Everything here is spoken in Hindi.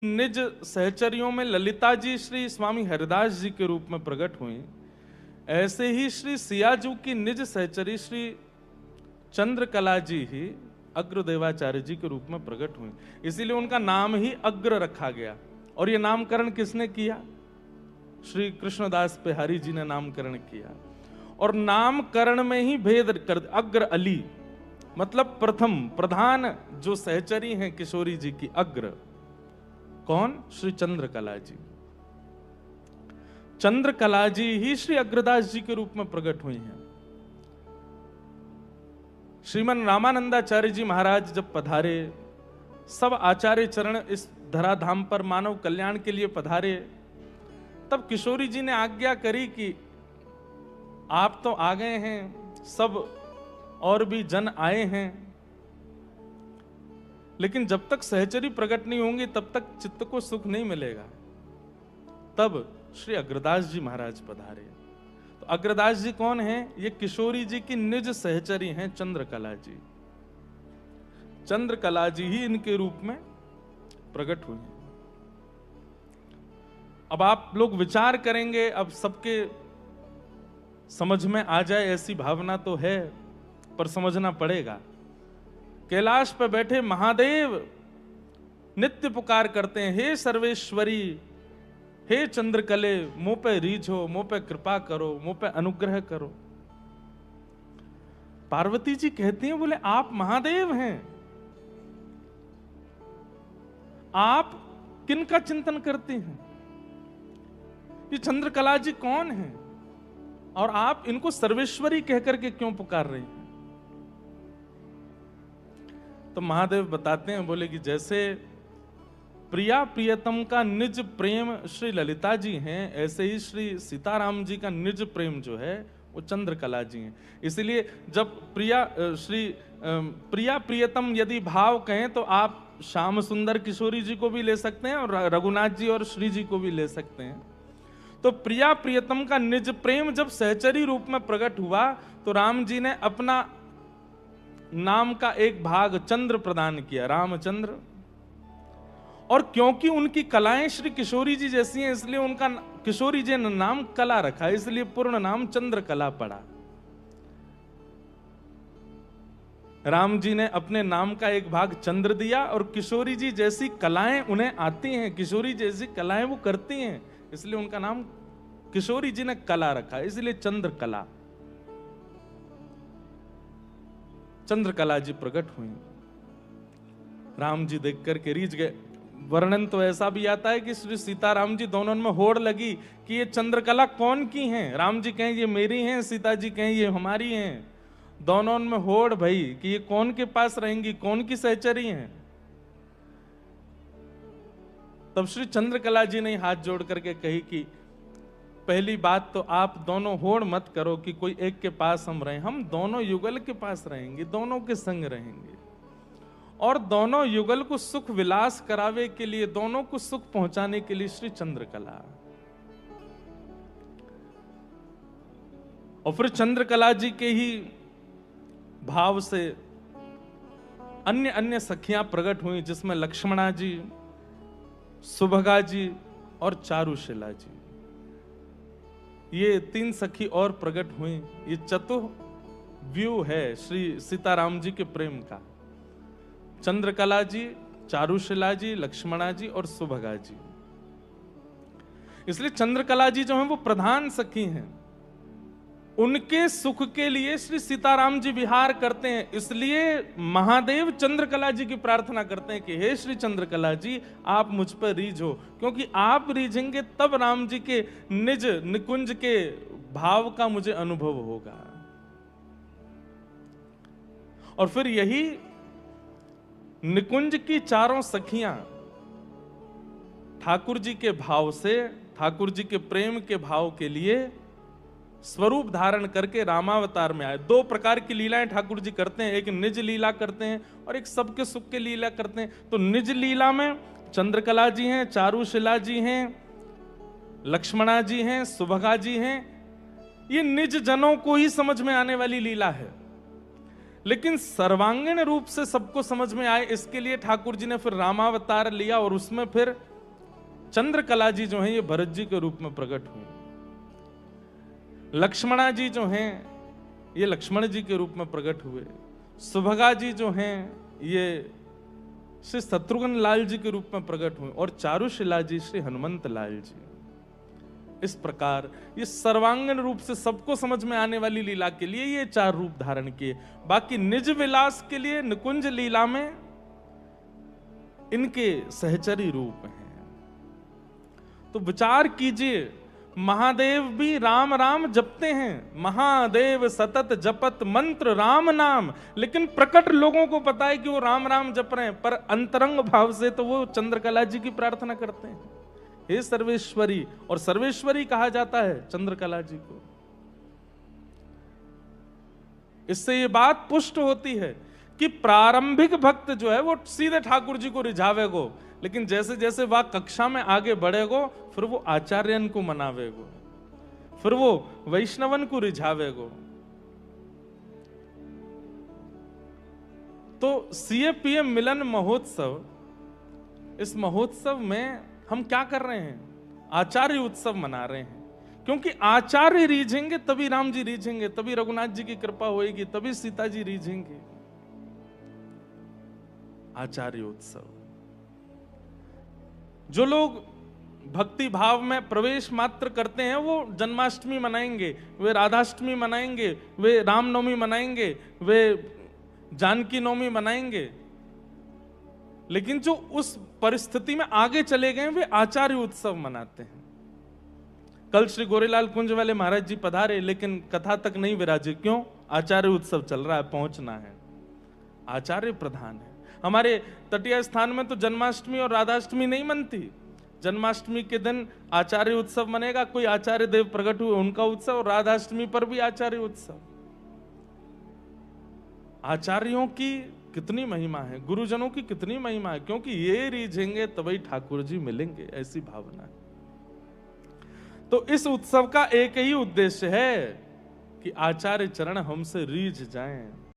निज सहचरियों में ललिता जी श्री स्वामी हरिदास जी के रूप में प्रकट हुई, ऐसे ही श्री सियाजू की निज सहचरी श्री चंद्रकला जी ही अग्रदेवाचार्य जी के रूप में प्रकट हुई। इसीलिए उनका नाम ही अग्र रखा गया। और ये नामकरण किसने किया? श्री कृष्णदास बिहारी जी ने नामकरण किया। और नामकरण में ही भेद कर, अग्र अली मतलब प्रथम प्रधान जो सहचरी हैं किशोरी जी की, अग्र कौन? श्री चंद्रकला जी। चंद्रकला जी ही श्री अग्रदास जी के रूप में प्रकट हुई हैं। श्रीमन रामानंदाचार्य जी महाराज जब पधारे, सब आचार्य चरण इस धराधाम पर मानव कल्याण के लिए पधारे, तब किशोरी जी ने आज्ञा करी कि आप तो आ गए हैं, सब और भी जन आए हैं, लेकिन जब तक सहचरी प्रकट नहीं होंगी तब तक चित्त को सुख नहीं मिलेगा। तब श्री अग्रदास जी महाराज पधारे। तो अग्रदास जी कौन हैं? ये किशोरी जी की निज सहचरी हैं चंद्रकला जी। चंद्रकला जी ही इनके रूप में प्रकट हुई। अब आप लोग विचार करेंगे, अब सबके समझ में आ जाए ऐसी भावना तो है, पर समझना पड़ेगा। कैलाश पर बैठे महादेव नित्य पुकार करते हैं, हे सर्वेश्वरी, हे चंद्रकले, मुंह पे रीझो, मुंह पे कृपा करो, मुंह पे अनुग्रह करो। पार्वती जी कहती हैं, बोले आप महादेव हैं, आप किनका चिंतन करते हैं? ये चंद्रकला जी कौन हैं और आप इनको सर्वेश्वरी कहकर के क्यों पुकार रहे हैं? तो महादेव बताते हैं, बोले कि जैसे प्रिया प्रियतम का निज प्रेम श्री ललिता जी हैं, ऐसे ही श्री सीताराम जी का निज प्रेम जो है वो चंद्रकला जी हैं। इसलिए जब प्रिया प्रियतम यदि भाव कहें तो आप श्याम सुंदर किशोरी जी को भी ले सकते हैं और रघुनाथ जी और श्री जी को भी ले सकते हैं। तो प्रिया प्रियतम का निज प्रेम जब सहचरी रूप में प्रकट हुआ तो राम जी ने अपना नाम का एक भाग चंद्र प्रदान किया, रामचंद्र। और क्योंकि उनकी कलाएं श्री किशोरी जी जैसी हैं, इसलिए उनका किशोरी जी ने नाम कला रखा, इसलिए पूर्ण नाम चंद्रकला पड़ा। राम जी ने अपने नाम का एक भाग चंद्र दिया और किशोरी जी जैसी कलाएं उन्हें आती हैं, किशोरी जैसी कलाएं वो करती हैं, इसलिए उनका नाम किशोरी जी ने कला रखा, इसलिए चंद्रकला। चंद्रकला जी प्रकट हुई। राम जी देख करके रीझ गए। वर्णन तो ऐसा भी आता है कि श्री सीताराम जी दोनों में होड़ लगी कि ये चंद्रकला कौन की हैं। राम जी कहें ये मेरी हैं, सीता जी कहें ये हमारी हैं। दोनों में होड़ भई कि ये कौन के पास रहेंगी, कौन की सहचरी हैं। तब श्री चंद्रकला जी ने हाथ जोड़ करके कही कि पहली बात तो आप दोनों होड़ मत करो कि कोई एक के पास हम रहें, हम दोनों युगल के पास रहेंगे, दोनों के संग रहेंगे। और दोनों युगल को सुख विलास करावे के लिए, दोनों को सुख पहुंचाने के लिए श्री चंद्रकला। और फिर चंद्रकला जी के ही भाव से अन्य अन्य सखियां प्रकट हुई, जिसमें लक्ष्मणा जी, सुभगा जी और चारुशिला जी, ये तीन सखी और प्रकट हुई। ये चतुर्व्यूह है श्री सीताराम जी के प्रेम का। चंद्रकला जी, चारुशिला जी, लक्ष्मणा जी और सुभगा जी। इसलिए चंद्रकला जी जो हैं वो प्रधान सखी हैं। उनके सुख के लिए श्री सीताराम जी विहार करते हैं, इसलिए महादेव चंद्रकला जी की प्रार्थना करते हैं कि हे श्री चंद्रकला जी आप मुझ पर रीझो, क्योंकि आप रीझेंगे तब राम जी के निज निकुंज के भाव का मुझे अनुभव होगा। और फिर यही निकुंज की चारों सखियां ठाकुर जी के भाव से, ठाकुर जी के प्रेम के भाव के लिए स्वरूप धारण करके रामावतार में आए। दो प्रकार की लीलाएं ठाकुर जी करते हैं, एक निज लीला करते हैं और एक सबके सुख के लीला करते हैं। तो निज लीला में चंद्रकला जी हैं, चारुशिला जी हैं, लक्ष्मणा जी हैं, सुभगा जी हैं। ये निज जनों को ही समझ में आने वाली लीला है। लेकिन सर्वांगीण रूप से सबको समझ में आए इसके लिए ठाकुर जी ने फिर रामावतार लिया और उसमें फिर चंद्रकला जी जो हैं ये भरत जी के रूप में प्रकट हुए, लक्ष्मणा जी जो हैं ये लक्ष्मण जी के रूप में प्रकट हुए, सुभगा जी जो हैं ये श्री शत्रुघ्न लाल जी के रूप में प्रकट हुए और चारुशिला जी श्री हनुमंत लाल जी। इस प्रकार ये सर्वांगीण रूप से सबको समझ में आने वाली लीला के लिए ये 4 रूप धारण किए। बाकी निज विलास के लिए निकुंज लीला में इनके सहचरी रूप हैं। तो विचार कीजिए, महादेव भी राम राम जपते हैं, महादेव सतत जपत मंत्र राम नाम, लेकिन प्रकट लोगों को पता है कि वो राम राम जप रहे हैं, पर अंतरंग भाव से तो वो चंद्रकला जी की प्रार्थना करते हैं, हे सर्वेश्वरी। और सर्वेश्वरी कहा जाता है चंद्रकला जी को। इससे ये बात पुष्ट होती है कि प्रारंभिक भक्त जो है वो सीधे ठाकुर जी को रिझावेगो, लेकिन जैसे जैसे वह कक्षा में आगे बढ़ेगो फिर वो आचार्यन को मनावेगो, फिर वो वैष्णवन को रिझावेगो। तो सीएपीएम मिलन महोत्सव, इस महोत्सव में हम क्या कर रहे हैं? आचार्य उत्सव मना रहे हैं, क्योंकि आचार्य रीझेंगे तभी राम जी रीझेंगे, तभी रघुनाथ जी की कृपा होएगी, तभी सीता जी रीझेंगे। आचार्य उत्सव। जो लोग भक्ति भाव में प्रवेश मात्र करते हैं वो जन्माष्टमी मनाएंगे, वे राधाष्टमी मनाएंगे, वे रामनवमी मनाएंगे, वे जानकी नवमी मनाएंगे, लेकिन जो उस परिस्थिति में आगे चले गए वे आचार्य उत्सव मनाते हैं। कल श्री गोरेलाल कुंज वाले महाराज जी पधारे, लेकिन कथा तक नहीं विराजे। क्यों? आचार्य उत्सव चल रहा है, पहुंचना है, आचार्य प्रधान है। हमारे तटीय स्थान में तो जन्माष्टमी और राधाष्टमी नहीं मनती। जन्माष्टमी के दिन आचार्य उत्सव मनेगा, कोई आचार्य देव प्रकट हुए उनका उत्सव, और राधाष्टमी पर भी आचार्य उत्सव। आचार्यों की कितनी महिमा है, गुरुजनों की कितनी महिमा है, क्योंकि ये रीझेंगे तभी ठाकुर जी मिलेंगे, ऐसी भावना है। तो इस उत्सव का एक ही उद्देश्य है कि आचार्य चरण हमसे रीझ जाएं।